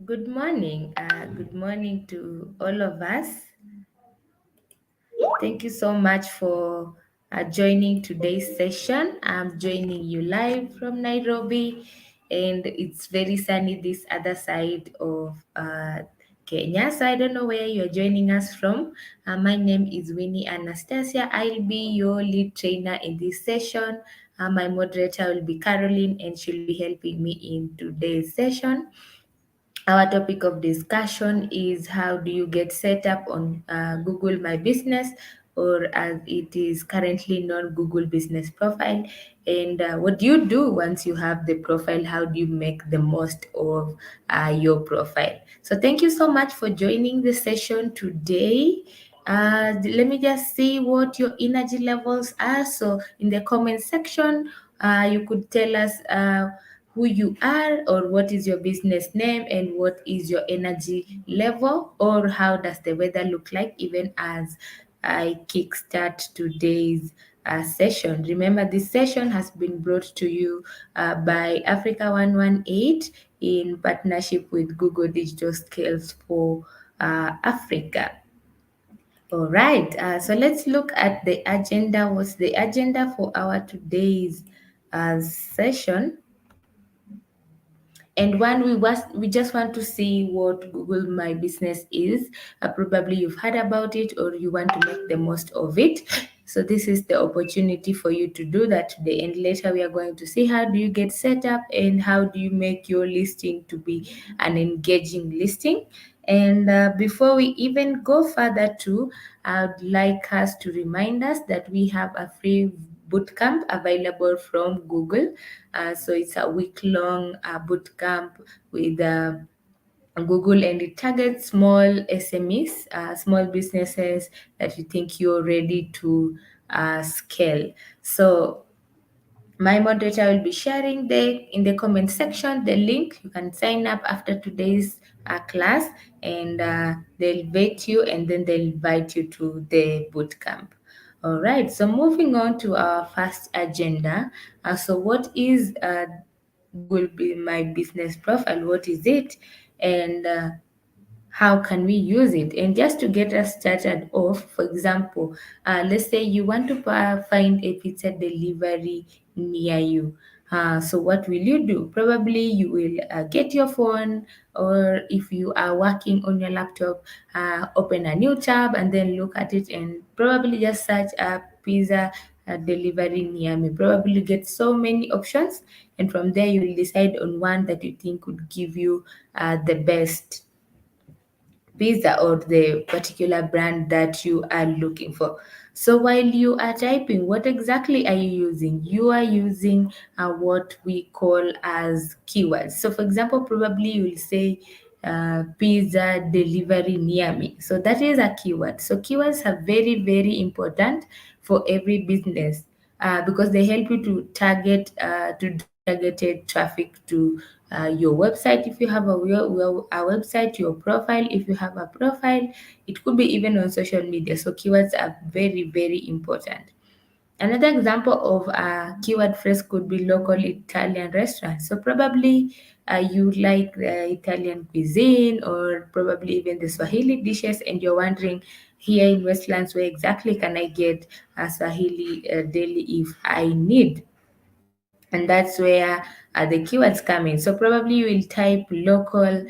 Good morning. Good morning to all of us. Thank you so much for joining today's session. I'm joining you live from Nairobi, and it's very sunny this other side of Kenya. So I don't know where you're joining us from. My name is Winnie Anastasia. I'll be your lead trainer in this session. My moderator will be Caroline, and she'll be helping me in today's session. Our topic of discussion is how do you get set up on Google My Business, or as it is currently known, Google Business Profile. And what do you do once you have the profile? How do you make the most of your profile? So, thank you so much for joining the session today. Let me just see what your energy levels are. So, in the comment section, you could tell us. Who you are, or what is your business name, and what is your energy level, or how does the weather look like, even as I kickstart today's session. Remember, this session has been brought to you by Africa 118 in partnership with Google Digital Skills for Africa. All right, so let's look at the agenda. What's the agenda for our today's session? And one, we just want to see what Google My Business is. Probably you've heard about it, or you want to make the most of it. So this is the opportunity for you to do that today. And later we are going to see how do you get set up, and how do you make your listing to be an engaging listing. And before we even go further too, I'd like us to remind us that we have a free bootcamp available from Google. So it's a week-long bootcamp with Google, and it targets small SMEs, small businesses that you think you're ready to scale. So my moderator will be sharing in the comment section the link. You can sign up after today's class, and they'll vet you, and then they'll invite you to the bootcamp. All right, so moving on to our first agenda. So what is Google My Business Profile? What is it? And how can we use it? And just to get us started off, for example, let's say you want to find a pizza delivery near you. So what will you do? Probably you will get your phone, or if you are working on your laptop, open a new tab and then look at it, and probably just search a pizza delivery near me. Probably get so many options, and from there you will decide on one that you think would give you the best pizza, or the particular brand that you are looking for. So while you are typing, what exactly are you using? You are using what we call as keywords. So for example, probably you will say pizza delivery near me. So that is a keyword. So keywords are very, very important for every business because they help you to drive targeted traffic to your website if you have a website, your profile if you have a profile. It could be even on social media. So keywords are very, very important. Another example of a keyword phrase could be local Italian restaurant. So probably you like the Italian cuisine, or probably even the Swahili dishes, and you're wondering, here in Westlands, where exactly can I get a Swahili deli if I need? And that's where the keywords come in. So probably you will type local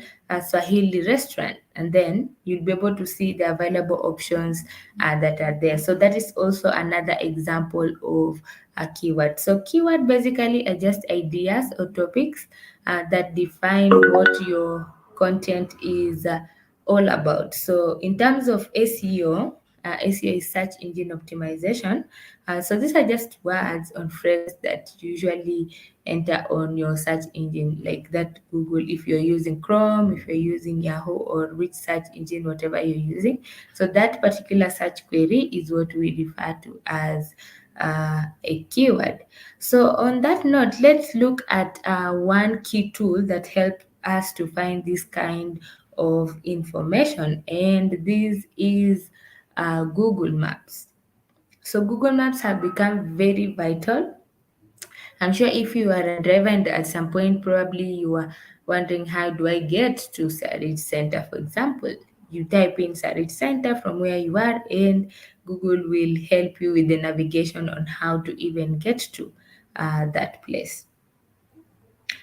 Swahili restaurant, and then you'll be able to see the available options that are there. So that is also another example of a keyword. So keyword basically are just ideas or topics that define what your content is all about. So in terms of SEO, SEO is search engine optimization. So these are just words or phrases that usually enter on your search engine, like that Google, if you're using Chrome, if you're using Yahoo, or which search engine, whatever you're using. So that particular search query is what we refer to as a keyword. So on that note, let's look at one key tool that helps us to find this kind of information, and this is Google Maps. So Google Maps have become very vital. I'm sure if you are a driver and at some point probably you are wondering how do I get to Sarich Center, for example. You type in Sarich Center from where you are, and Google will help you with the navigation on how to even get to that place.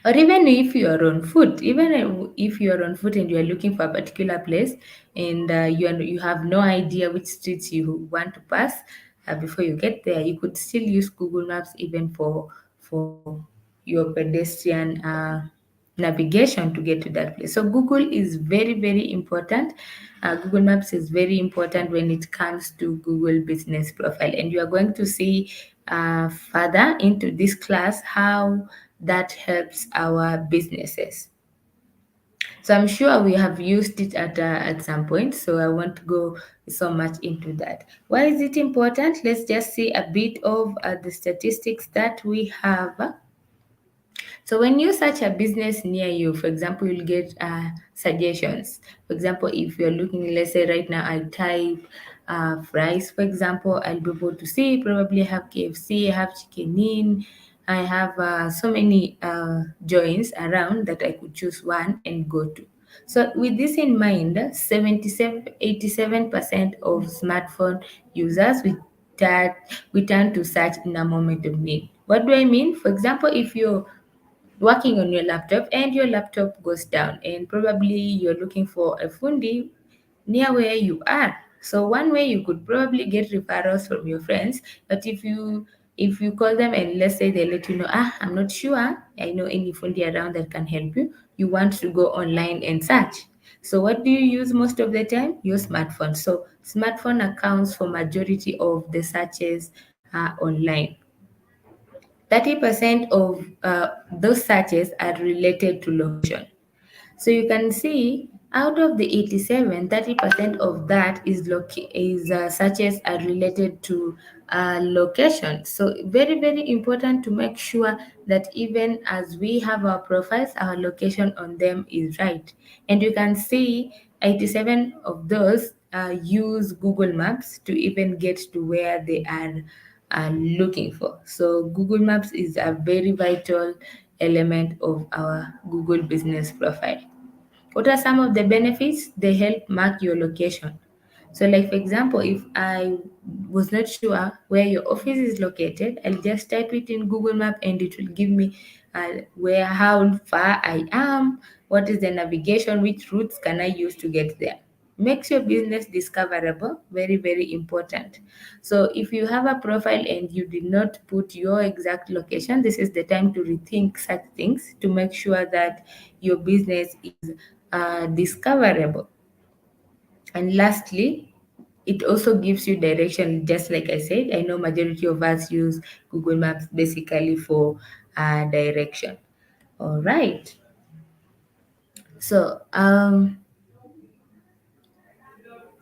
Or even if you are on foot, even if you are on foot and you are looking for a particular place, and you have no idea which streets you want to pass before you get there, you could still use Google Maps even for your pedestrian navigation to get to that place. So Google is very, very important. Google Maps is very important when it comes to Google Business Profile, and you are going to see further into this class how that helps our businesses. So I'm sure we have used it at some point. So I won't go so much into that. Why is it important? Let's just see a bit of the statistics that we have. So when you search a business near you, for example, you'll get suggestions. For example, if you're looking, let's say right now I type fries, for example, I'll be able to see probably I have KFC, I have chicken in, I have so many joints around that I could choose one and go to. So with this in mind, 87% of smartphone users we turn to search in a moment of need. What do I mean? For example, if you're working on your laptop and your laptop goes down and probably you're looking for a fundi near where you are, so one way you could probably get referrals from your friends. But if you call them and let's say they let you know, I'm not sure I know any fundi around that can help you, you want to go online and search. So what do you use most of the time? Your smartphone. So smartphone accounts for majority of the searches online. 30% of those searches are related to location. So you can see out of the 87, 30% of that is searches are related to location. So very, very important to make sure that even as we have our profiles, our location on them is right. And you can see 87 of those use Google Maps to even get to where they are looking for. So Google Maps is a very vital element of our Google business profile. What are some of the benefits? They help mark your location. So, like for example, if I was not sure where your office is located, I'll just type it in Google Map and it will give me how far I am, what is the navigation, which routes can I use to get there. Makes your business discoverable, very, very important. So, if you have a profile and you did not put your exact location, this is the time to rethink such things to make sure that your business is discoverable. And lastly, it also gives you direction, just like I said. I know majority of us use Google Maps basically for direction. All right. So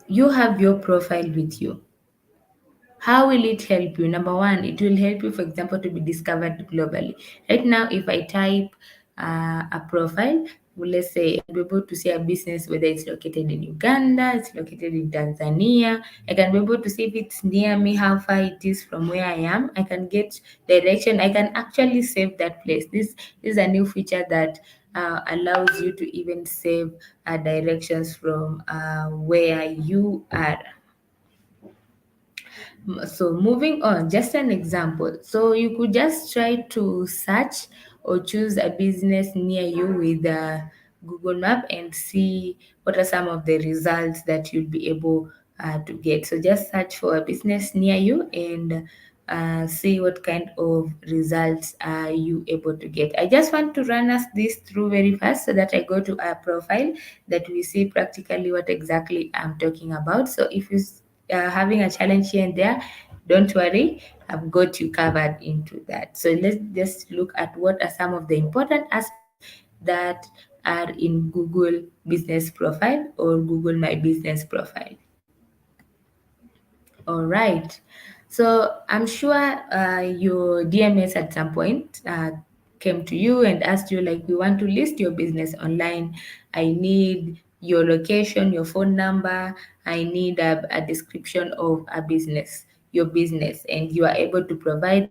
you have your profile with you. How will it help you? Number one, it will help you, for example, to be discovered globally. Right now, if I type a profile, well, let's say I'll be able to see a business, whether it's located in Uganda, it's located in Tanzania. I can be able to see if it's near me, how far it is from where I am. I can get direction. I can actually save that place. This is a new feature that allows you to even save directions from where you are. So moving on, just an example. So you could just try to search or choose a business near you with Google Map and see what are some of the results that you'll be able to get. So just search for a business near you and see what kind of results are you able to get. I just want to run us this through very fast so that I go to our profile that we see practically what exactly I'm talking about. So if you having a challenge here and there, don't worry, I've got you covered into that. So let's just look at what are some of the important aspects that are in Google Business Profile or Google My Business Profile. All right. So I'm sure your DMS at some point came to you and asked you, like, we want to list your business online. I need your location, your phone number. I need a description of your business, and you are able to provide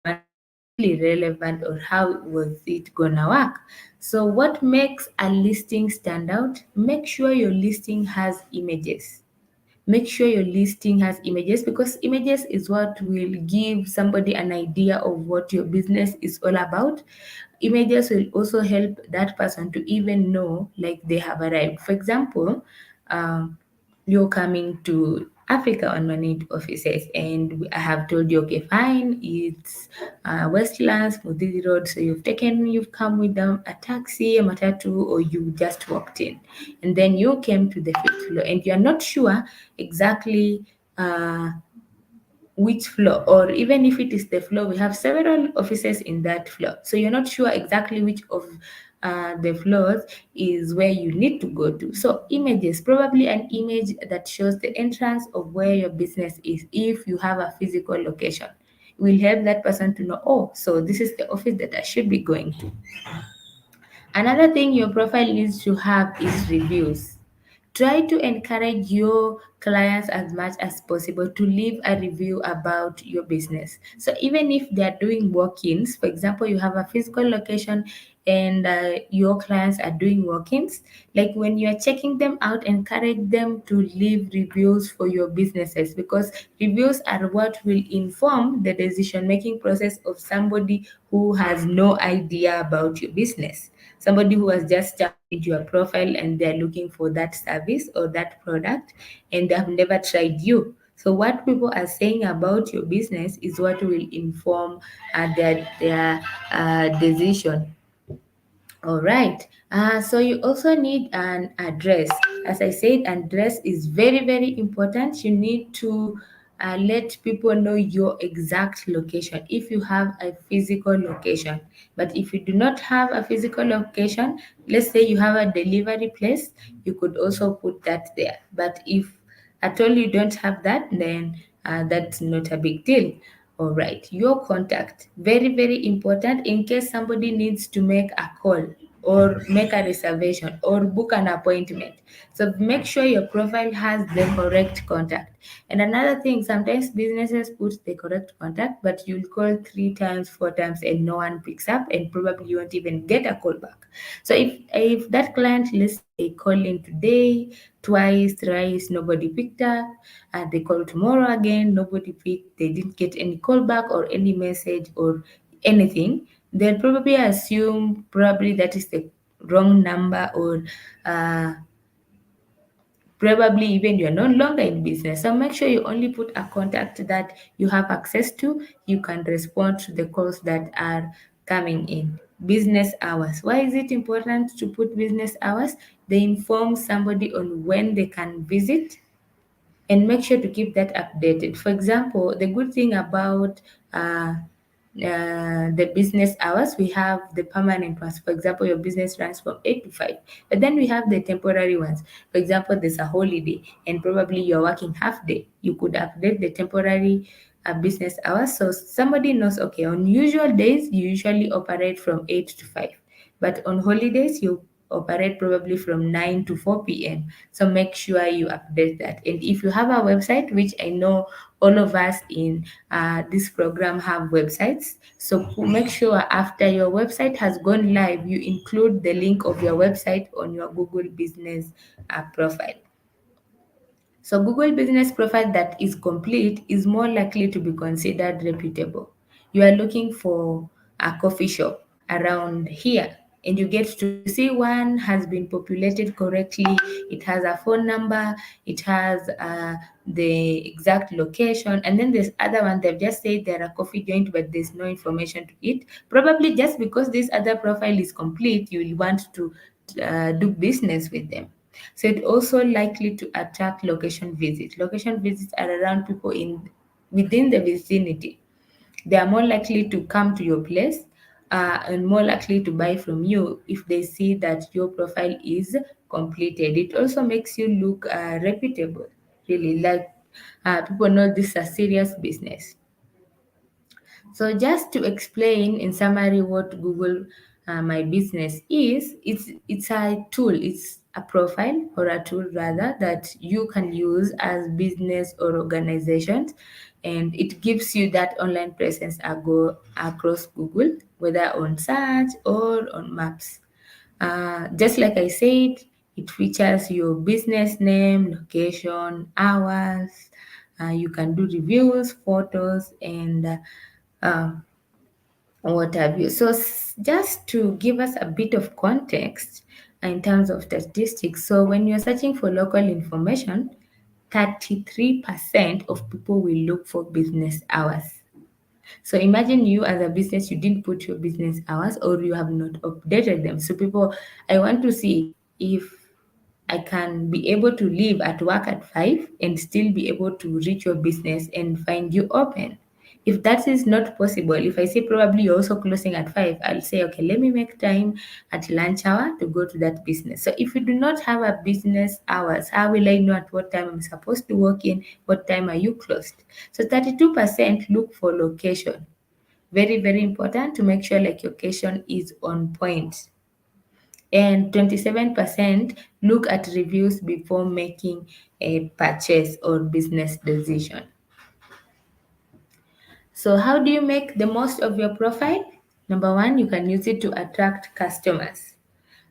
that. And you want to list really relevant, or how was it gonna work? So what makes a listing stand out? Make sure your listing has images. Make sure your listing has images, because images is what will give somebody an idea of what your business is all about. Images will also help that person to even know like they have arrived. For example, um, you're coming to Africa on Money offices, and I have told you, okay, fine, it's Westlands, Mudidi Road. So you've come with them a taxi, a matatu, or you just walked in, and then you came to the fifth floor, and you're not sure exactly which floor, or even if it is the floor, we have several offices in that floor, so you're not sure exactly which of the floors is where you need to go to. So images, probably an image that shows the entrance of where your business is. If you have a physical location, will help that person to know, oh, so this is the office that I should be going to. Another thing your profile needs to have is reviews. Try to encourage your clients as much as possible to leave a review about your business. So even if they are doing walk-ins, for example, you have a physical location and your clients are doing walk-ins, like when you are checking them out, encourage them to leave reviews for your businesses, because reviews are what will inform the decision-making process of somebody who has no idea about your business, somebody who has just jumped into your profile and they're looking for that service or that product, and they have never tried you. So what people are saying about your business is what will inform their decision. All right. So you also need an address. As I said, address is very, very important. You need to let people know your exact location if you have a physical location. But if you do not have a physical location, let's say you have a delivery place, you could also put that there. But if at all you don't have that, then that's not a big deal. All right, your contact, very, very important in case somebody needs to make a call or make a reservation or book an appointment. So make sure your profile has the correct contact. And another thing, sometimes businesses put the correct contact, but you'll call 3 times, 4 times, and no one picks up, and probably you won't even get a call back. So if that client, let's say they call in today, twice, thrice, nobody picked up, and they call tomorrow again, nobody picked, they didn't get any call back or any message or anything, they'll probably assume probably that is the wrong number, or uh, probably even you're no longer in business. So make sure you only put a contact that you have access to. You can respond to the calls that are coming in. Business hours. Why is it important to put business hours? They inform somebody on when they can visit, and make sure to keep that updated. For example, the good thing about the business hours, we have the permanent ones. For example, your business runs from 8 to 5, but then we have the temporary ones. For example, there's a holiday and probably you're working half day. You could update the temporary business hours so somebody knows, okay, on usual days, you usually operate from 8 to 5. But on holidays, you operate probably from 9 to 4 p.m. So make sure you update that. And if you have a website, which I know all of us in this program have websites, so make sure after your website has gone live, you include the link of your website on your Google Business profile. So Google Business Profile that is complete is more likely to be considered reputable. You are looking for a coffee shop around here, and you get to see one has been populated correctly. It has a phone number, it has the exact location, and then there's other one they've just said they're a coffee joint, but there's no information to it. Probably just because this other profile is complete, you will want to do business with them. So it also likely to attract location visits. Location visits are around people in within the vicinity. They are more likely to come to your place and more likely to buy from you if they see that your profile is completed. It also makes you look reputable, really, like people know this is a serious business. So just to explain in summary what Google My Business is, it's a tool. It's a profile or a tool rather that you can use as business or organizations, and it gives you that online presence across Google, whether on search or on maps. Just like I said, it features your business name, location, hours. You can do reviews, photos, and what have you. So, just to give us a bit of context in terms of statistics, so when you're searching for local information, 33% of people will look for business hours. So imagine you as a business, you didn't put your business hours or you have not updated them. So people, I want to see if I can be able to leave at work at 5 and still be able to reach your business and find you open. If that is not possible, if I say probably you're also closing at 5, I'll say, okay, let me make time at lunch hour to go to that business. So if you do not have a business hours, how will I know at what time I'm supposed to work in? What time are you closed? So 32% look for location. Very, very important to make sure like your location is on point. And 27% look at reviews before making a purchase or business decision. So, how do you make the most of your profile? Number one, you can use it to attract customers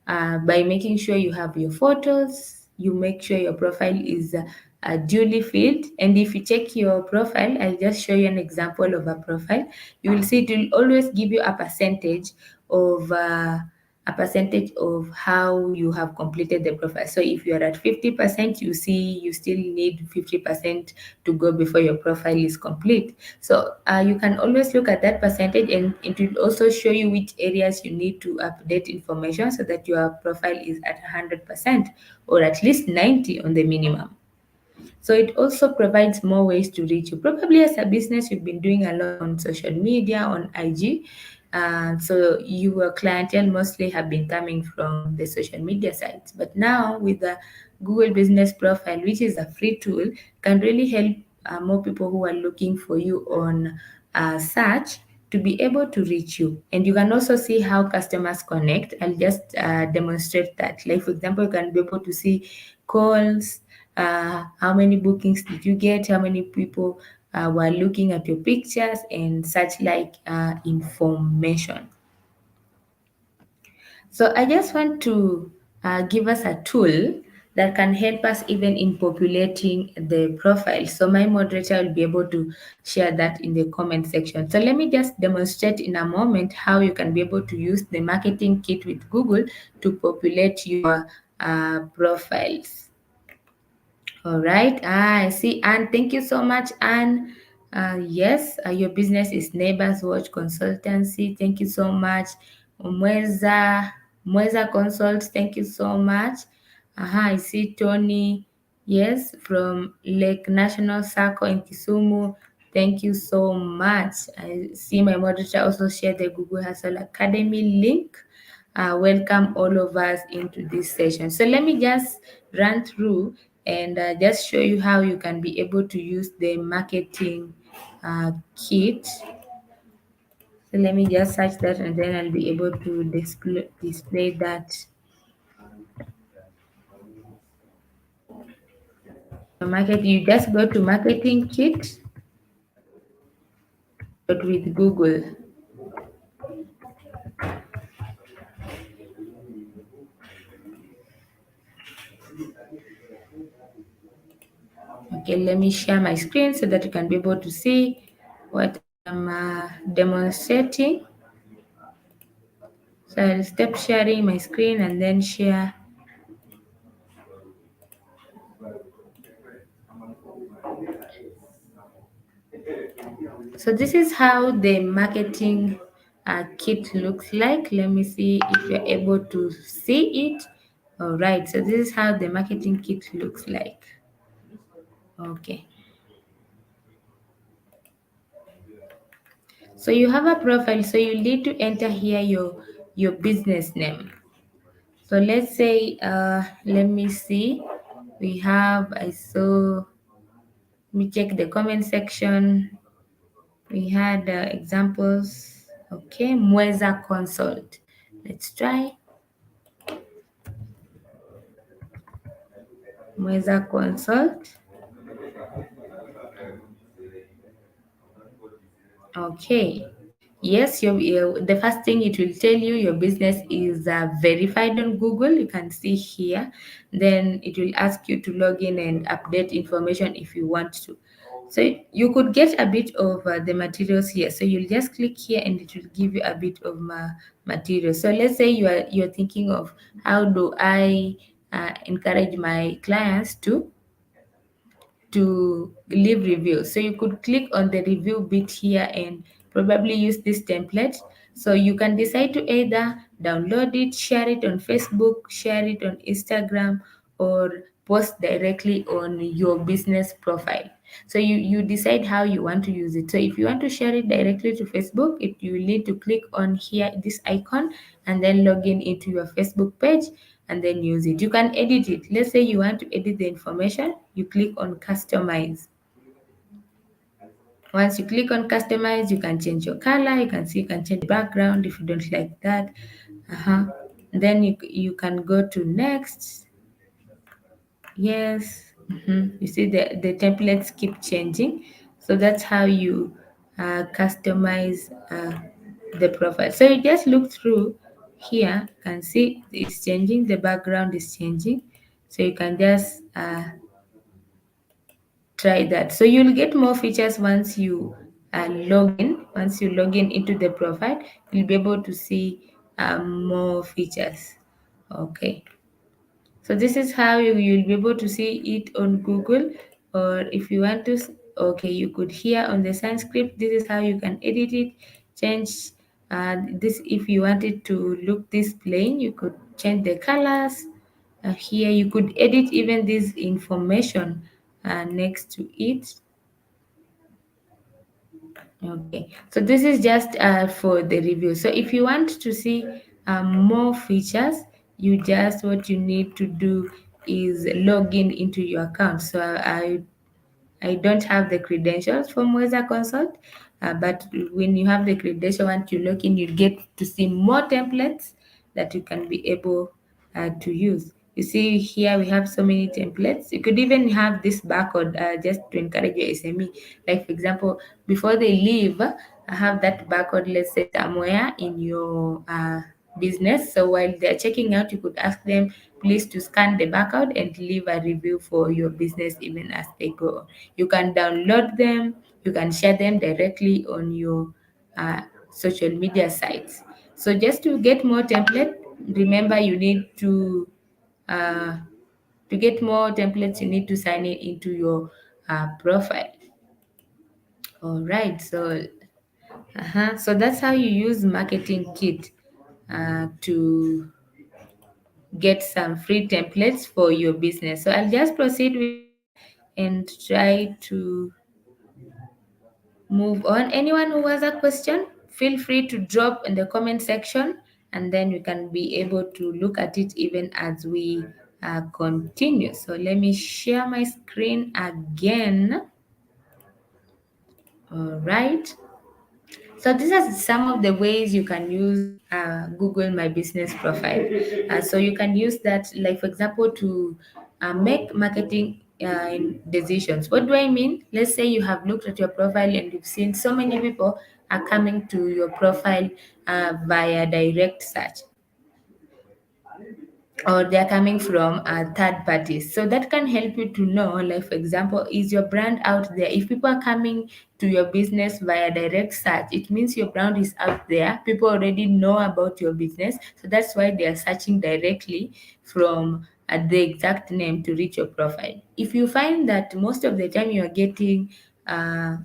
by making sure you have your photos, you make sure your profile is duly filled. And if you check your profile, I'll just show you an example of a profile. You will see it will always give you of a percentage of how you have completed the profile. So if you are at 50%, you see you still need 50% to go before your profile is complete. So you can always look at that percentage, and it will also show you which areas you need to update information so that your profile is at 100% or at least 90 on the minimum. So it also provides more ways to reach you. Probably as a business, you've been doing a lot on social media, on IG. So your clientele mostly have been coming from the social media sites. But now with the Google Business Profile, which is a free tool, can really help more people who are looking for you on search to be able to reach you. And you can also see how customers connect. I'll just demonstrate that. Like, for example, you can be able to see calls, how many bookings did you get, how many people were looking at your pictures, and such like information. So I just want to give us a tool that can help us even in populating the profile. So my moderator will be able to share that in the comment section. So let me just demonstrate in a moment how you can be able to use the marketing kit with Google to populate your profiles. All right. I see. And thank you so much, Anne. Yes, your business is Neighbors Watch Consultancy. Thank you so much. Mweza Consult. Thank you so much. I see Tony. Yes, from Lake National Circle in Kisumu. Thank you so much. I see my moderator also shared the Google Hustle Academy link. Welcome all of us into this session. So let me just run through and just show you how you can be able to use the marketing kit. So let me just search that and then I'll be able to display that. You just go to marketing kit, but with Google. Okay, let me share my screen so that you can be able to see what I'm demonstrating. So I'll stop sharing my screen and then share. So this is how the marketing kit looks like. Let me see if you're able to see it. All right, so this is how the marketing kit looks like. Okay. So you have a profile, so you need to enter here your business name. So let's say, let me see. I saw, let me check the comment section. We had examples. Okay, Mweza Consult. Let's try. Mweza Consult. Okay. Yes, the first thing it will tell you your business is verified on Google. You can see here. Then it will ask you to log in and update information if you want to. So you could get a bit of the materials here. So you'll just click here and it will give you a bit of material. So let's say you're thinking of how do I encourage my clients to leave reviews. So you could click on the review bit here and probably use this template. So you can decide to either download it, share it on Facebook, share it on Instagram, or post directly on your business profile. So you decide how you want to use it. So if you want to share it directly to Facebook, you will need to click on here this icon and then log in into your Facebook page and then use it. You can edit it. Let's say you want to edit the information, you click on customize. Once you click on customize, you can change your color. You can see you can change the background if you don't like that. Then you can go to next. Yes. You see the templates keep changing. So that's how you customize the profile. So you just look through here, you can see it's changing, the background is changing. So you can just try that. So you'll get more features once you log in. Once you log in into the profile, you'll be able to see more features. Okay. So this is how you'll be able to see it on Google, or if you want to, okay, you could here on the Sanskrit, this is how you can edit it, change this. If you wanted to look this plain, you could change the colors. Here you could edit even this information next to it. Okay, so this is just for the review. So if you want to see more features, what you need to do is log in into your account. So I don't have the credentials from Mweza Consult, but when you have the credential, once you log in, you get to see more templates that you can be able to use. You see here we have so many templates. You could even have this barcode just to encourage your SME. Like for example, before they leave, I have that barcode, let's say somewhere in your business. So while they're checking out, you could ask them please to scan the barcode and leave a review for your business even as they go. You can download them, you can share them directly on your social media sites. So just to get more template, remember you need to get more templates, you need to sign it into your profile. All right, so that's how you use marketing kit to get some free templates for your business. So I'll just proceed with that and try to move on. Anyone who has a question, feel free to drop in the comment section and then we can be able to look at it even as we continue. So let me share my screen again. All right. So these are some of the ways you can use Google My Business profile. So you can use that, like for example, to make marketing decisions. What do I mean? Let's say you have looked at your profile and you've seen so many people are coming to your profile via direct search, or they're coming from third parties. So that can help you to know, like for example, is your brand out there? If people are coming to your business via direct search, it means your brand is out there. People already know about your business. So that's why they are searching directly from the exact name to reach your profile. If you find that most of the time you are getting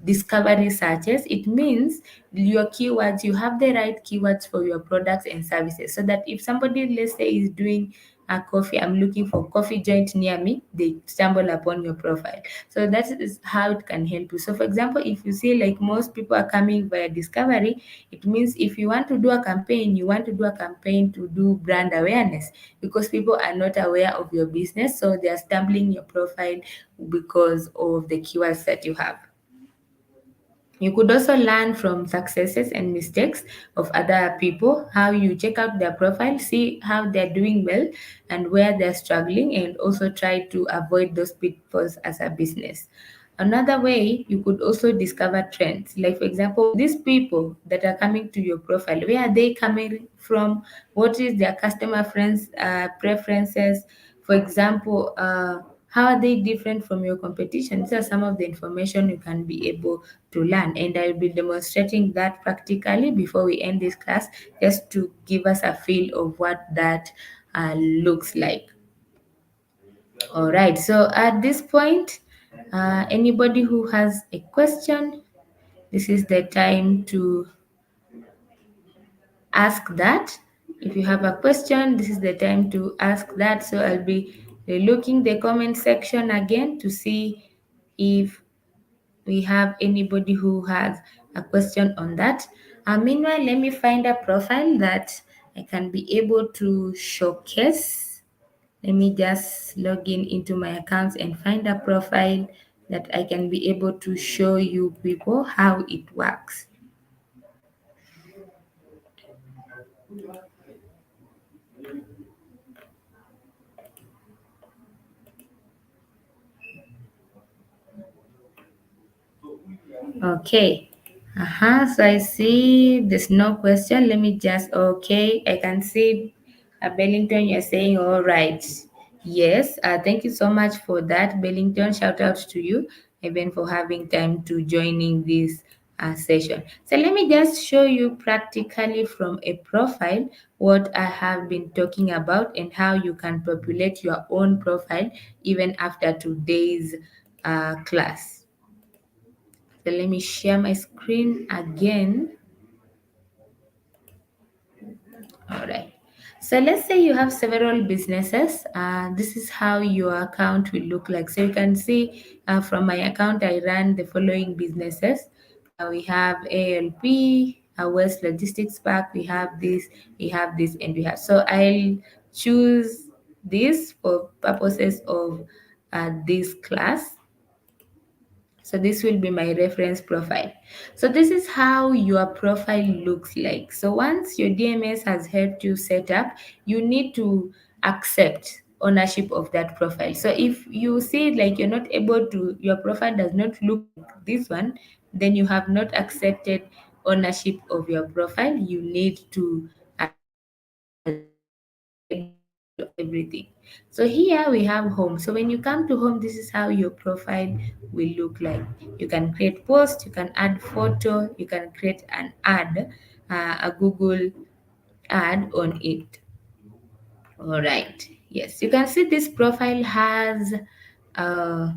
discovery searches, it means your keywords, you have the right keywords for your products and services, so that if somebody, let's say, is doing a coffee, I'm looking for coffee joint near me, they stumble upon your profile. So that is how it can help you. So for example, if you see like most people are coming via discovery, it means if you want to do a campaign, you want to do a campaign to do brand awareness, because people are not aware of your business, so they are stumbling your profile because of the keywords that you have. You could also learn from successes and mistakes of other people, how you check out their profile, see how they're doing well and where they're struggling, and also try to avoid those pitfalls as a business. Another way, you could also discover trends. Like, for example, these people that are coming to your profile, where are they coming from? What is their customer friends preferences? For example, how are they different from your competition? These are some of the information you can be able to learn, and I'll be demonstrating that practically before we end this class, just to give us a feel of what that looks like. All right, so at this point, anybody who has a question, this is the time to ask that. If you have a question, this is the time to ask that. So I'll be looking the comment section again to see if we have anybody who has a question on that. Meanwhile, let me find a profile that I can be able to showcase. Let me just log in into my accounts and find a profile that I can be able to show you people how it works. Okay. So I see there's no question. Let me just, okay, I can see Bellington, you're saying all right. Yes, thank you so much for that, Bellington. Shout out to you, even for having time to joining this session. So let me just show you practically from a profile what I have been talking about and how you can populate your own profile even after today's class. So let me share my screen again. All right. So let's say you have several businesses. This is how your account will look like. So you can see from my account, I run the following businesses. We have ALP, West Logistics Park. We have this, and we have. So I'll choose this for purposes of this class. So this will be my reference profile. So this is how your profile looks like. So once your DMS has helped you set up, you need to accept ownership of that profile. So if you see like you're not able to, your profile does not look like this one, then you have not accepted ownership of your profile. You need to everything. So here we have home. So when you come to home, this is how your profile will look like. You can create post, you can add photo, you can create an ad, a Google ad on it. All right. Yes, you can see this profile has uh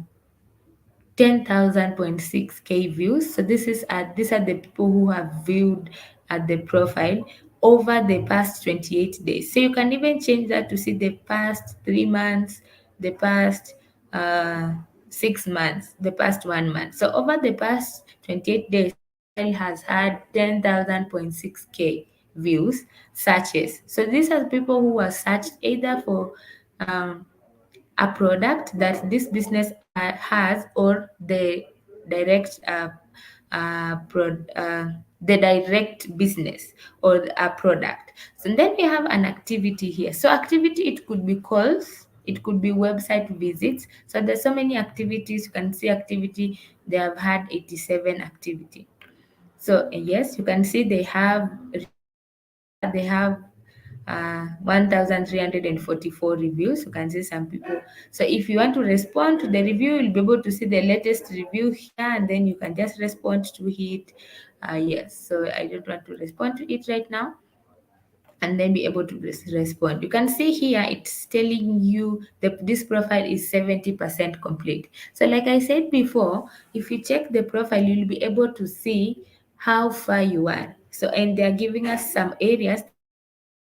10,000.6K views. So these are the people who have viewed at the profile over the past 28 days. So you can even change that to see the past 3 months, the past 6 months, the past 1 month. So over the past 28 days, the profile has had 10,000.6K views, searches. So these are people who are searched either for um, a product that this business has, or direct the direct business or a product. So then we have an activity here. So activity, it could be calls, it could be website visits. So there's so many activities. You can see activity, they have had 87 activity. So yes, you can see they have here, they have 1,344 reviews. You can see some people. So if you want to respond to the review, you'll be able to see the latest review here, and then you can just respond to it. Yes, so I don't want to respond to it right now, and then be able to respond. You can see here it's telling you that this profile is 70% complete. So like I said before, if you check the profile, you'll be able to see how far you are. So, and they're giving us some areas that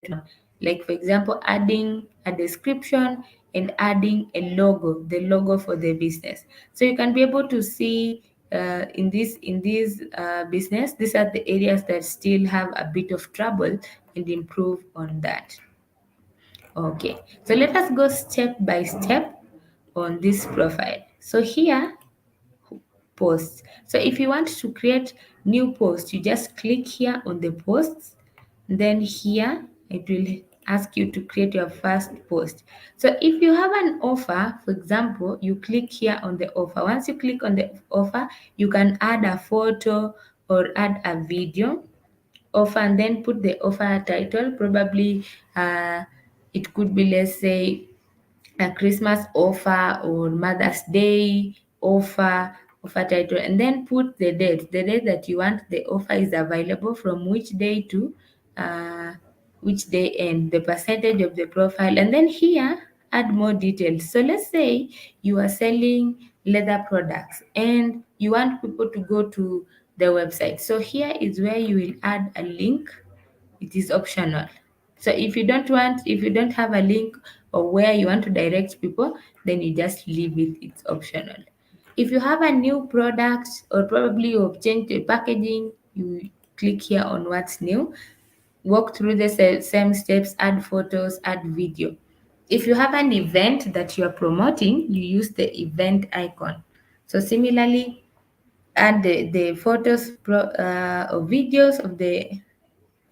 we can elaborate on, like for example adding a description and adding a logo, the logo for the business. So you can be able to see in this business, these are the areas that still have a bit of trouble, and improve on that. Okay, so let us go step by step on this profile. So here, posts. So if you want to create new post, you just click here on the posts. Then here it will ask you to create your first post. So if you have an offer, for example, you click here on the offer. Once you click on the offer, you can add a photo or add a video offer, and then put the offer title. Probably it could be, let's say, a Christmas offer or Mother's Day offer title, and then put the date that you want the offer is available, from which day to uh, which day, and the percentage of the profile, and then here add more details. So let's say you are selling leather products and you want people to go to the website. So here is where you will add a link. It is optional. So if you don't have a link or where you want to direct people, then you just leave it. It's optional. If you have a new product or probably you've changed the packaging, you click here on what's new, walk through the same steps, add photos, add video. If you have an event that you are promoting, you use the event icon. So similarly, add the photos or videos of the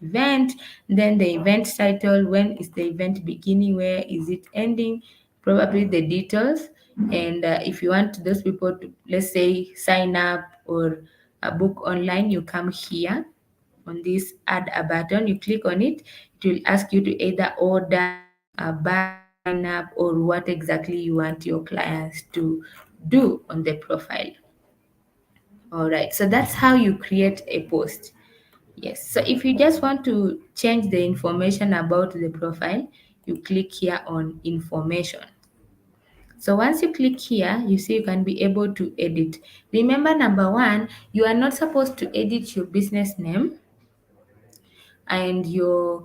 event, then the event title, when is the event beginning, where is it ending, probably the details. And if you want those people to, let's say, sign up or book online, you come here on this add a button, you click on it. It will ask you to either order, buy, sign up, or what exactly you want your clients to do on the profile. All right, so that's how you create a post. Yes, so if you just want to change the information about the profile, you click here on information. So once you click here, you see you can be able to edit. Remember, number one, you are not supposed to edit your business name and your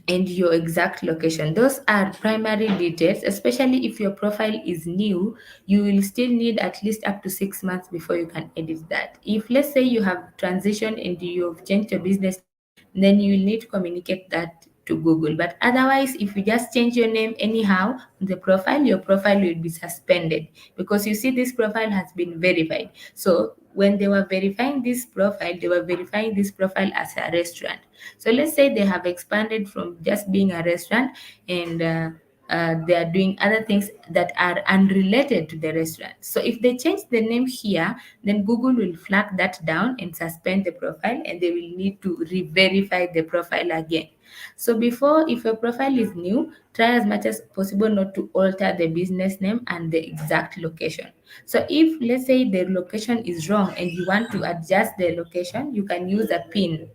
exact location. Those are primary details, especially if your profile is new. You will still need at least up to 6 months before you can edit that. If, let's say, you have transitioned and you've changed your business name, then you will need to communicate that to Google. But otherwise, if you just change your name anyhow on the profile, your profile will be suspended, because you see this profile has been verified. So when they were verifying this profile, they were verifying this profile as a restaurant. So let's say they have expanded from just being a restaurant, and they are doing other things that are unrelated to the restaurant. So if they change the name here, then Google will flag that down and suspend the profile, and they will need to re-verify the profile again. So before, if your profile is new, try as much as possible not to alter the business name and the exact location. So if, let's say, the location is wrong and you want to adjust the location, you can use a pin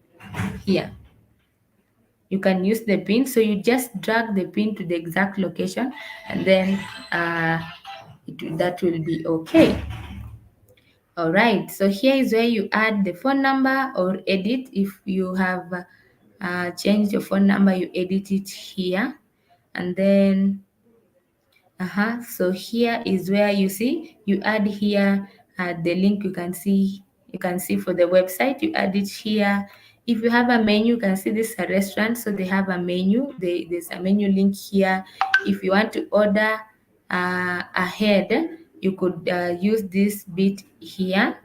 here. You can use the pin. So you just drag the pin to the exact location, and then that will be okay. All right. So here is where you add the phone number or edit. If you have changed your phone number, you edit it here. And then so here is where you see you add here the link. You can see for the website, you add it here. If you have a menu, you can see this is a restaurant, so they have a menu. There's a menu link here. If you want to order ahead, you could use this bit here.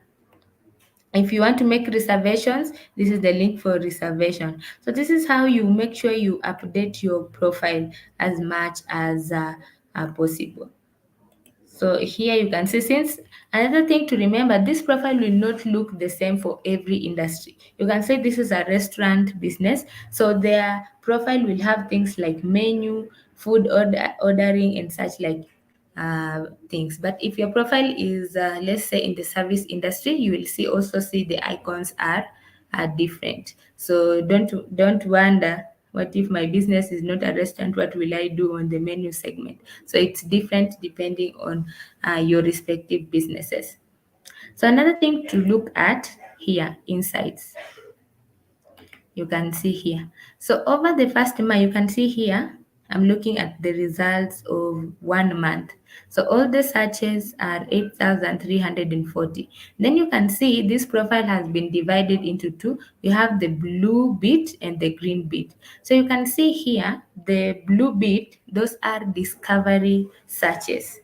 If you want to make reservations, this is the link for reservation. So this is how you make sure you update your profile as much as possible. So here you can see, since another thing to remember, this profile will not look the same for every industry. You can say this is a restaurant business, so their profile will have things like menu, ordering, and such like things. But if your profile is, let's say, in the service industry, you will see the icons are different. So don't wonder, what if my business is not a restaurant? What will I do on the menu segment? So it's different depending on your respective businesses. So another thing to look at here, insights. You can see here. So over the first month, you can see here, I'm looking at the results of 1 month. So all the searches are 8,340. Then you can see this profile has been divided into two. We have the blue bit and the green bit. So you can see here, the blue bit, those are discovery searches.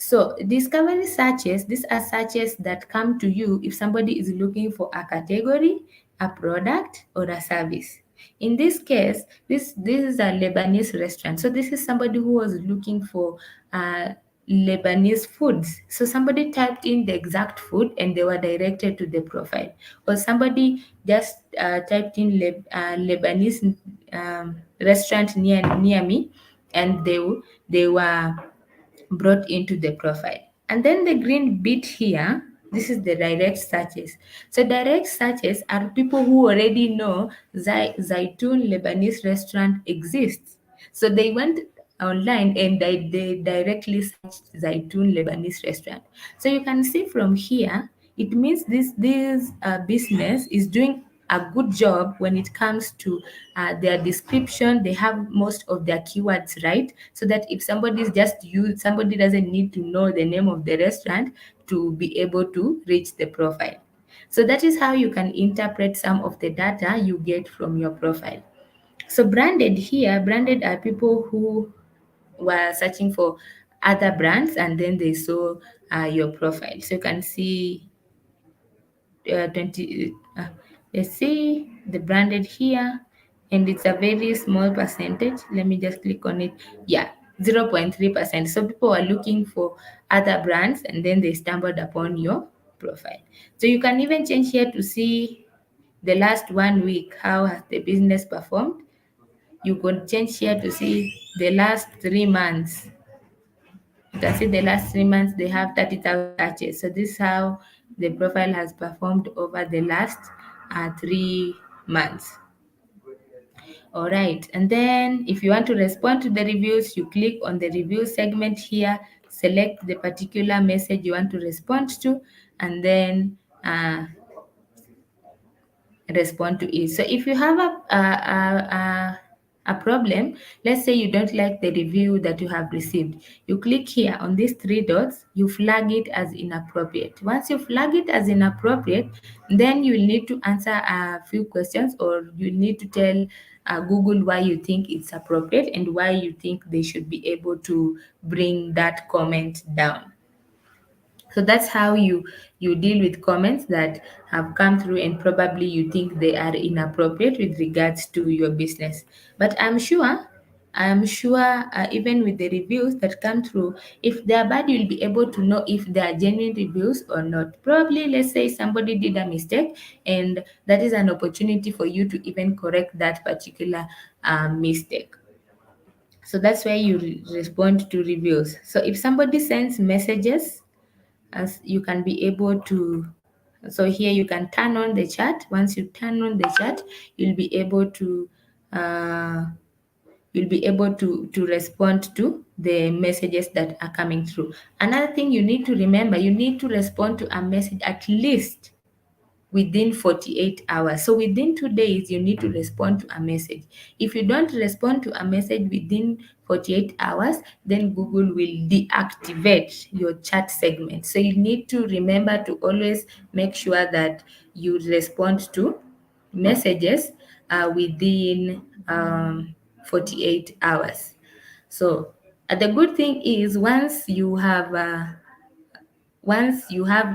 So discovery searches, these are searches that come to you if somebody is looking for a category, a product, or a service. In this case, this is a Lebanese restaurant. So this is somebody who was looking for uh, Lebanese foods. So somebody typed in the exact food and they were directed to the profile. Or somebody just typed in Lebanese restaurant near me, and they were brought into the profile. And then the green bit here, this is the direct searches. So direct searches are people who already know Zaitun Lebanese restaurant exists. So they went online and they directly searched Zaitun Lebanese restaurant. So you can see from here, it means this business is doing a good job when it comes to their description. They have most of their keywords right, so that if somebody doesn't need to know the name of the restaurant to be able to reach the profile. So that is how you can interpret some of the data you get from your profile. So branded are people who were searching for other brands and then they saw your profile. So you can see 20 let's see the branded here, and it's a very small percentage. Let me just click on it. Yeah, 0.3%. So people are looking for other brands and then they stumbled upon your profile. So you can even change here to see the last 1 week, how has the business performed. You could change here to see the last 3 months. You can see the last 3 months they have 30,000 searches. So this is how the profile has performed over the last 3 months. All right. And then if you want to respond to the reviews, you click on the review segment here, select the particular message you want to respond to, and then respond to it. So if you have a problem, let's say you don't like the review that you have received, you click here on these three dots, you flag it as inappropriate. Once you flag it as inappropriate, then you will need to answer a few questions, or you need to tell Google why you think it's appropriate and why you think they should be able to bring that comment down. So that's how you deal with comments that have come through and probably you think they are inappropriate with regards to your business. But I'm sure even with the reviews that come through, if they are bad, you'll be able to know if they are genuine reviews or not. Probably, let's say somebody did a mistake, and that is an opportunity for you to even correct that particular mistake. So that's where you respond to reviews. So if somebody sends messages, as you can be able to, so here you can turn on the chat. Once you turn on the chat, you'll be able to uh, respond to the messages that are coming through. Another thing you need to remember, you need to respond to a message at least within 48 hours. So within 2 days, you need to respond to a message. If you don't respond to a message within 48 hours, then Google will deactivate your chat segment. So you need to remember to always make sure that you respond to messages within 48 hours. So the good thing is once you have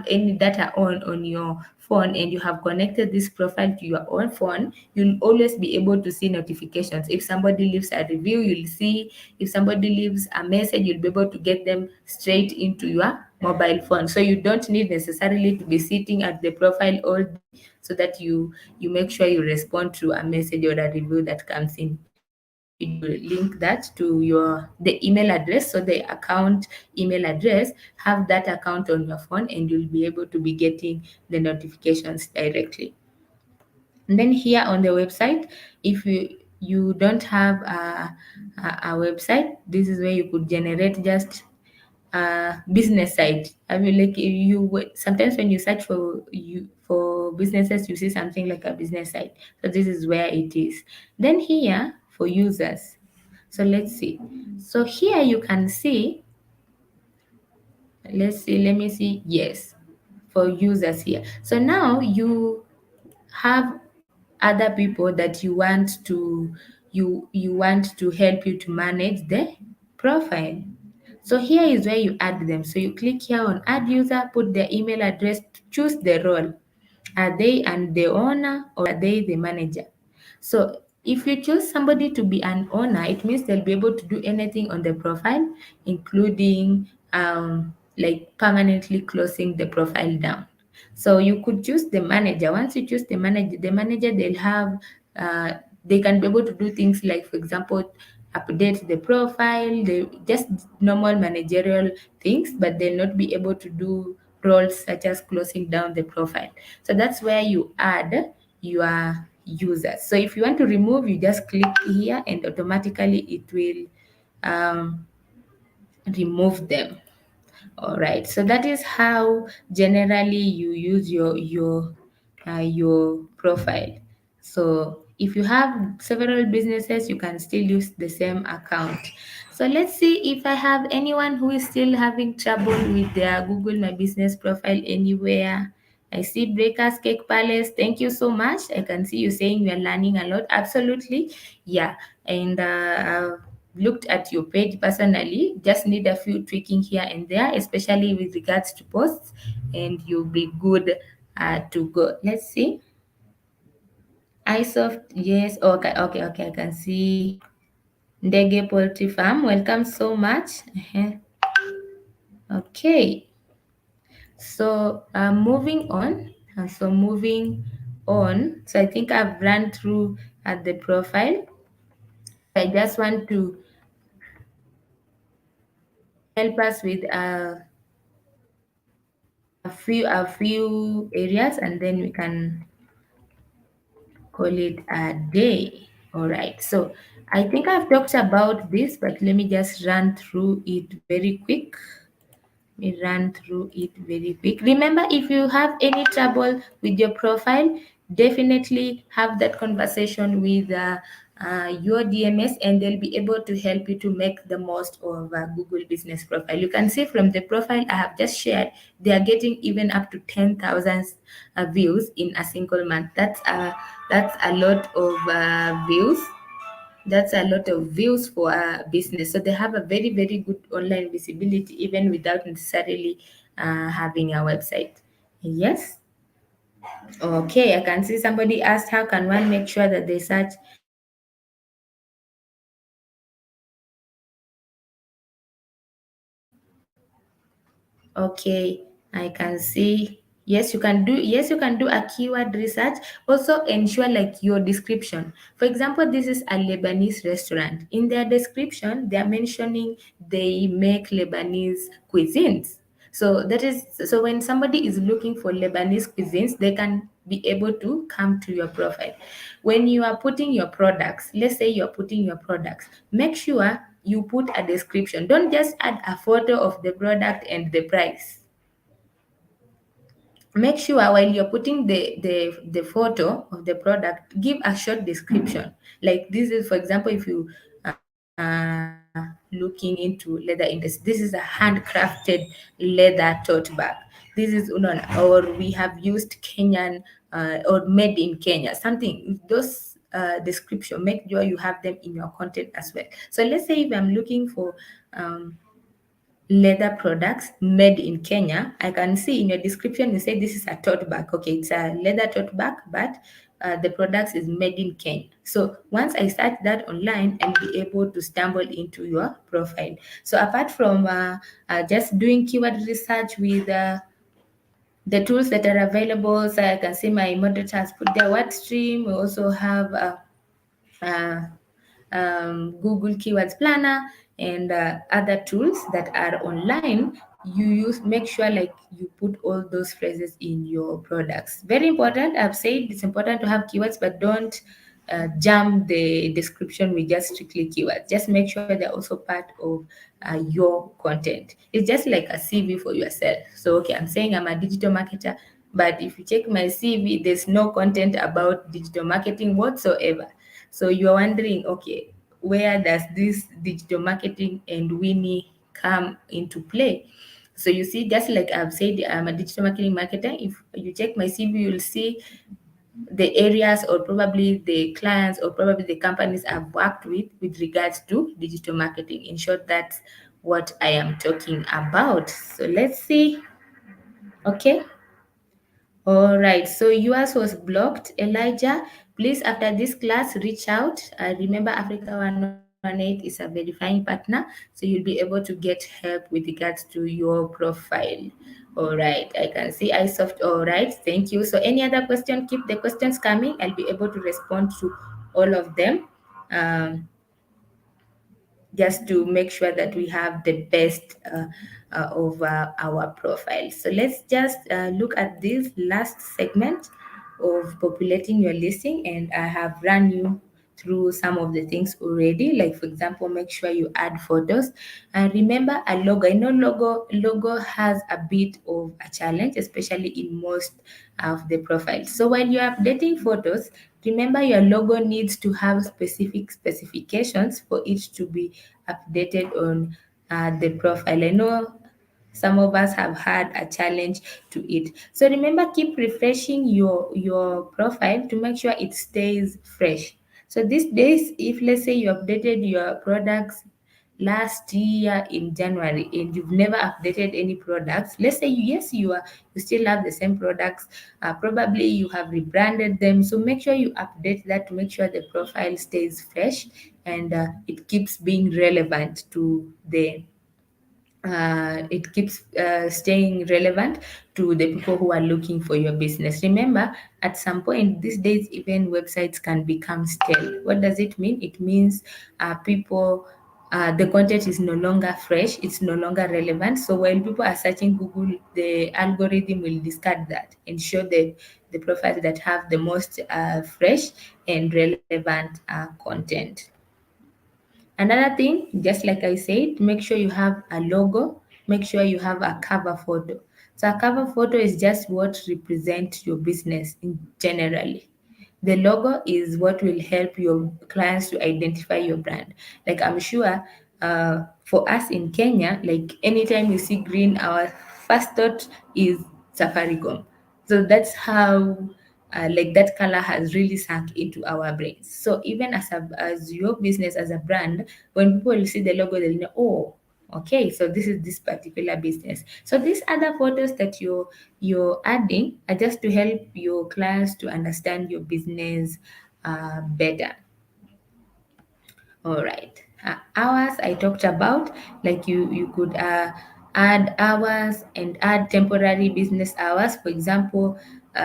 any data on your phone and you have connected this profile to your own phone, you'll always be able to see notifications. If somebody leaves a review, you'll see. If somebody leaves a message, you'll be able to get them straight into your mobile phone. So you don't need necessarily to be sitting at the profile all day so that you make sure you respond to a message or a review that comes in. You just need to link that to the email address. So the account email address, have that account on your phone and you'll be able to be getting the notifications directly. And then here on the website, if you don't have a website, this is where you could generate just business site. I mean, like sometimes when you search for businesses, you see something like a business site. So this is where it is. Then here for users. So let's see. So here you can see, let's see, let me see. Yes, for users here. So now you have other people that you want to help you to manage the profile. So here is where you add them. So you click here on add user, put their email address, choose the role. Are they and the owner or are they the manager? So if you choose somebody to be an owner, it means they'll be able to do anything on the profile, including like permanently closing the profile down. So you could choose the manager. Once you choose the manager they'll have they can be able to do things like, for example, update the profile, they just normal managerial things, but they'll not be able to do roles such as closing down the profile. So that's where you add your users. So if you want to remove, you just click here and automatically it will um, remove them. All right, so that is how generally you use your profile. So if you have several businesses, you can still use the same account. So let's see if I have anyone who is still having trouble with their Google My Business profile anywhere. I see Breakers Cake Palace. Thank you so much. I can see you saying you are learning a lot. Absolutely. Yeah. And I've looked at your page personally. Just need a few tweaking here and there, especially with regards to posts, and you'll be good to go. Let's see. iSoft, yes. Okay, okay, okay. I can see Ndege Poultry Farm. Welcome so much. Okay. So moving on. So I think I've run through at the profile. I just want to help us with a few areas, and then we can call it a day. All right. So I think I've talked about this, but let me just run through it very quick. Me run through it very quick. Remember, if you have any trouble with your profile, definitely have that conversation with your DMS, and they'll be able to help you to make the most of Google Business Profile. You can see from the profile I have just shared, they are getting even up to 10,000 views in a single month. That's a lot of views. That's a lot of views for a business. So they have a very, very good online visibility even without necessarily having a website. Yes. Okay. I can see somebody asked, how can one make sure that they search Okay, I can see. Yes, you can do a keyword research. Also ensure like your description. For example, this is a Lebanese restaurant. In their description, they are mentioning they make Lebanese cuisines. So when somebody is looking for Lebanese cuisines, they can be able to come to your profile. When you are putting your products, let's say you're putting your products, make sure you put a description. Don't just add a photo of the product and the price. Make sure while you're putting the photo of the product, give a short description. Like this is, for example, if you looking into leather industry, this is a handcrafted leather tote bag. This is unknown, or we have used Kenyan or made in Kenya. Something those description. Make sure you have them in your content as well. So let's say if I'm looking for um, leather products made in Kenya, I can see in your description you say this is a tote bag. Okay, it's a leather tote bag, but the products is made in Kenya. So once I search that online, I'll be able to stumble into your profile. So apart from just doing keyword research with the tools that are available, so I can see my moderator has put their word stream. We also have uh, Google Keywords Planner, and other tools that are online. You use make sure like you put all those phrases in your products. Very important. I've said it's important to have keywords, but don't jam the description with just strictly keywords. Just make sure they're also part of your content. It's just like a CV for yourself. So, okay, I'm saying I'm a digital marketer, but if you check my CV, there's no content about digital marketing whatsoever. So you're wondering, okay, where does this digital marketing and Winnie come into play? So you see, just like I've said, I'm a digital marketing marketer. If you check my CV, you'll see the areas or probably the clients or probably the companies I've worked with regards to digital marketing. In short, that's what I am talking about. So let's see. Okay. All right, so yours was blocked. Elijah, please, after this class, reach out. Remember, Africa 118 is a verifying partner, so you'll be able to get help with regards to your profile. All right, I can see iSoft. All right, thank you. So, any other question, keep the questions coming. I'll be able to respond to all of them. Um, just to make sure that we have the best of our profile. So let's just look at this last segment of populating your listing, and I have run you through some of the things already. Like for example, make sure you add photos, and remember a logo. I know logo has a bit of a challenge, especially in most of the profiles. So while you're updating photos, remember your logo needs to have specific specifications for it to be updated on the profile. I know some of us have had a challenge to it. So remember, keep refreshing your profile to make sure it stays fresh. So these days, if let's say you updated your products last year in January and you've never updated any products, let's say yes, you still have the same products, probably you have rebranded them. So make sure you update that to make sure the profile stays fresh and it keeps being relevant to the it keeps staying relevant to the people who are looking for your business. Remember, at some point these days, even websites can become stale. What does it mean? It means the content is no longer fresh, it's no longer relevant. So while people are searching Google, the algorithm will discard that and show the profiles that have the most fresh and relevant content. Another thing, just like I said, make sure you have a logo, make sure you have a cover photo. So a cover photo is just what represents your business in generally. The logo is what will help your clients to identify your brand. Like I'm sure for us in Kenya, like anytime you see green, our first thought is Safaricom. So that's how like that color has really sunk into our brains. So even as your business as a brand, when people see the logo, they'll know, oh, okay, so this is this particular business. So these other photos that you're adding are just to help your clients to understand your business better. All right. Hours I talked about, like you could add hours and add temporary business hours. For example,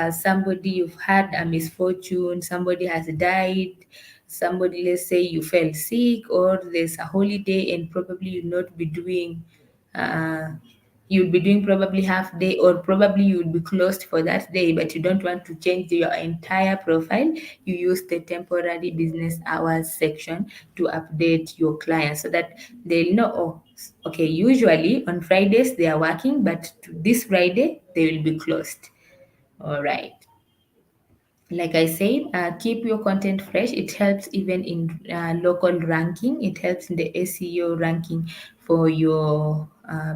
somebody you've had a misfortune, somebody has died, somebody, let's say you fell sick, or there's a holiday and probably you'll not be doing uh, you'll be doing probably half day, or probably you'll be closed for that day, but you don't want to change your entire profile. You use the temporary business hours section to update your clients so that they'll know, oh, okay, usually on Fridays they are working, but this Friday they will be closed. All right. Like I said, keep your content fresh. It helps even in local ranking. It helps in the SEO ranking for your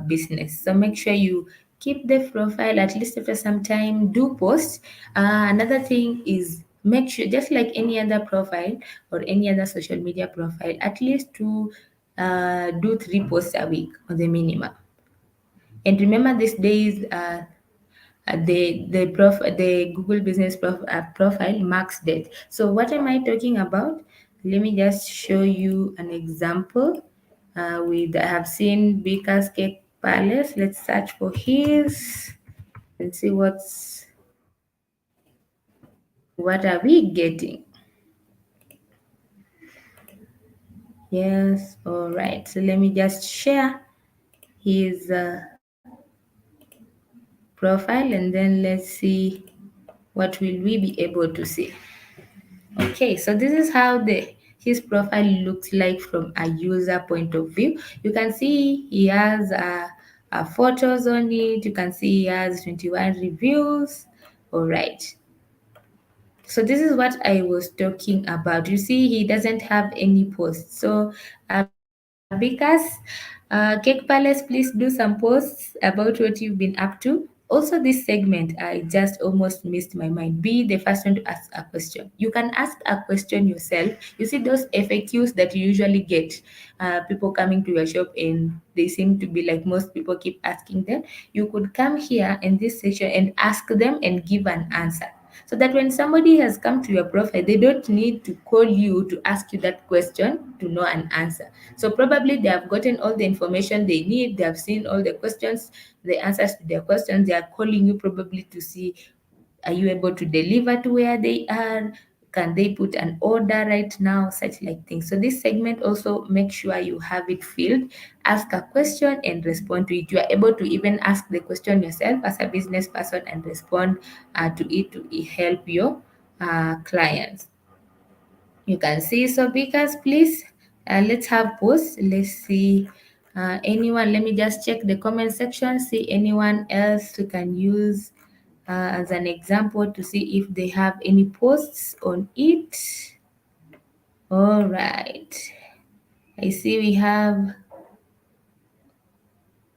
business. So make sure you keep the profile at least after some time. Do post. Another thing is make sure, just like any other profile or any other social media profile, at least to do 3 posts a week on the minimum. And remember, these days, the Google Business profile marks date. So what am I talking about? Let me just show you an example. With I have seen Baker's Cake Palace. Let's search for his and see what are we getting. Yes, all right. So let me just share his profile, and then let's see what will we be able to see. Okay, so this is how the his profile looks like from a user point of view. You can see he has photos on it. You can see he has 21 reviews. All right. So this is what I was talking about. You see, he doesn't have any posts. So because Cake Palace, please do some posts about what you've been up to. Also, this segment, I just almost missed my mind. Be the first one to ask a question. You can ask a question yourself. You see those FAQs that you usually get, people coming to your shop and they seem to be like most people keep asking them. You could come here in this section and ask them and give an answer. So that when somebody has come to your profile, they don't need to call you to ask you that question to know an answer. So probably they have gotten all the information they need, they have seen all the questions, the answers to their questions. They are calling you probably to see, are you able to deliver to where they are? Can they put an order right now? Such like things. So this segment also make sure you have it filled. Ask a question and respond to it. You are able to even ask the question yourself as a business person and respond to it to help your clients. You can see. So because please, let's have posts. Let's see anyone. Let me just check the comment section, see anyone else who can use as an example to see if they have any posts on it. All right, I see we have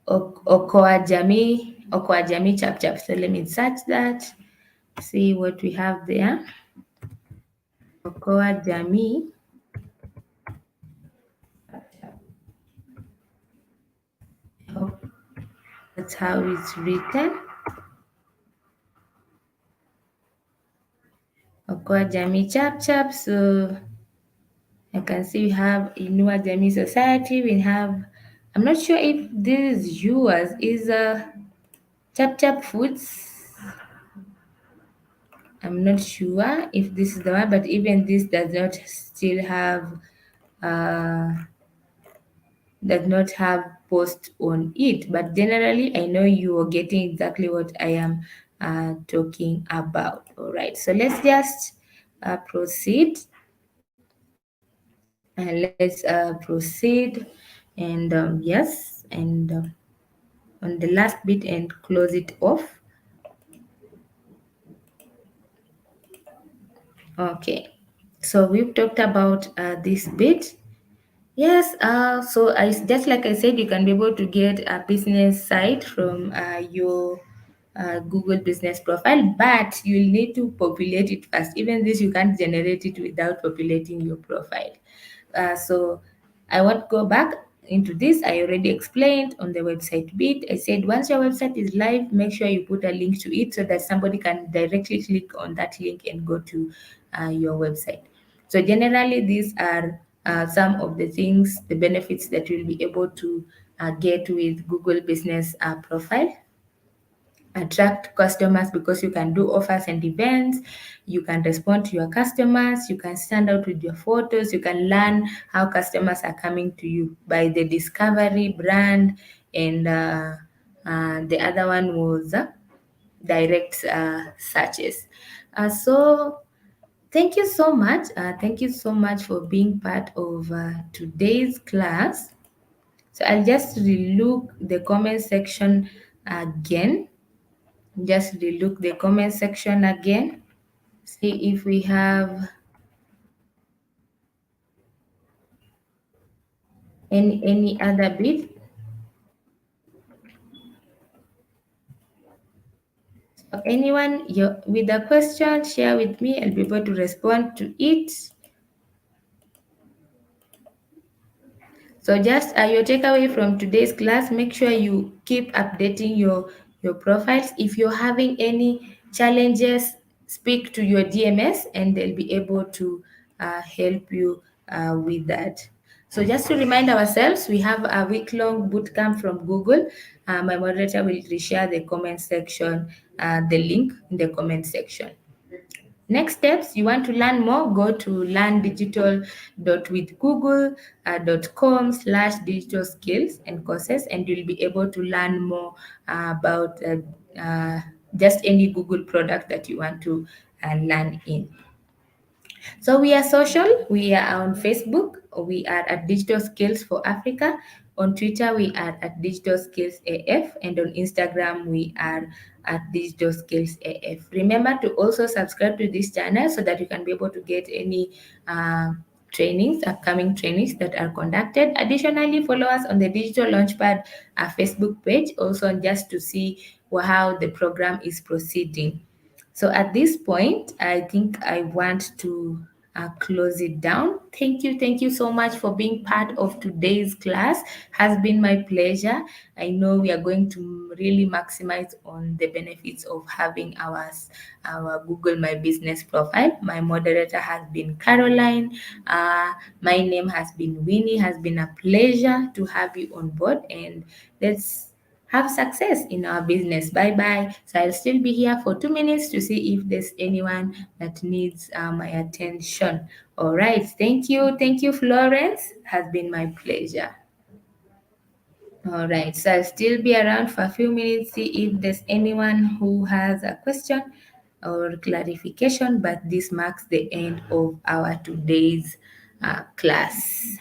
Okoa Jamii Chap Chap. So let me search that, see what we have there. Okoa Jamii. I hope that's how it's written. Okoa Jamii Chap Chap. So I can see we have Inua Jamii Society. We have, I'm not sure if this is yours, is Chap Chap Foods. I'm not sure if this is the one, but even this uh, does not have post on it. But generally, I know you are getting exactly what I am talking about. All right, so let's just proceed. Let's proceed, and yes, and on the last bit and close it off. Okay, so we've talked about this bit. Yes, so I just like I said, you can be able to get a business site from your Google business profile, but you'll need to populate it first. Even this, you can't generate it without populating your profile. So I won't go back into this. I already explained on the website bit. I said once your website is live, make sure you put a link to it so that somebody can directly click on that link and go to your website. So generally, these are some of the things, the benefits that you'll be able to get with Google Business Profile. Attract customers because you can do offers and events, you can respond to your customers, you can stand out with your photos, you can learn how customers are coming to you by the discovery brand, and the other one was direct searches. So thank you so much. Thank you so much for being part of today's class. So I'll just relook the comment section again. Just relook the comment section again. See if we have any other bit. So anyone with a question, share with me. I'll be able to respond to it. So just your takeaway from today's class, make sure you keep updating your profiles. If you're having any challenges, speak to your DMS and they'll be able to help you with that. So just to remind ourselves, we have a week-long bootcamp from Google. My moderator will reshare the comment section, the link in the comment section. Next steps, you want to learn more, go to learndigital.withgoogle.com/digital skills and courses, and you'll be able to learn more about just any Google product that you want to learn in. So we are social. We are on Facebook. We are at Digital Skills for Africa. On Twitter, we are at Digital Skills AF. And on Instagram, we are at Digital Skills AF. Remember to also subscribe to this channel so that you can be able to get any trainings, upcoming trainings that are conducted. Additionally, follow us on the Digital Launchpad Facebook page, also just to see how the program is proceeding. So at this point, I think I want to close it down. Thank you so much for being part of today's class. Has been my pleasure. I know we are going to really maximize on the benefits of having our Google My Business profile. My moderator has been Caroline. My name has been Winnie. Has been a pleasure to have you on board, and let's have success in our business. Bye bye. So I'll still be here for 2 minutes to see if there's anyone that needs my attention. All right. Thank you. Thank you, Florence. Has been my pleasure. All right. So I'll still be around for a few minutes, see if there's anyone who has a question or clarification. But this marks the end of our today's class.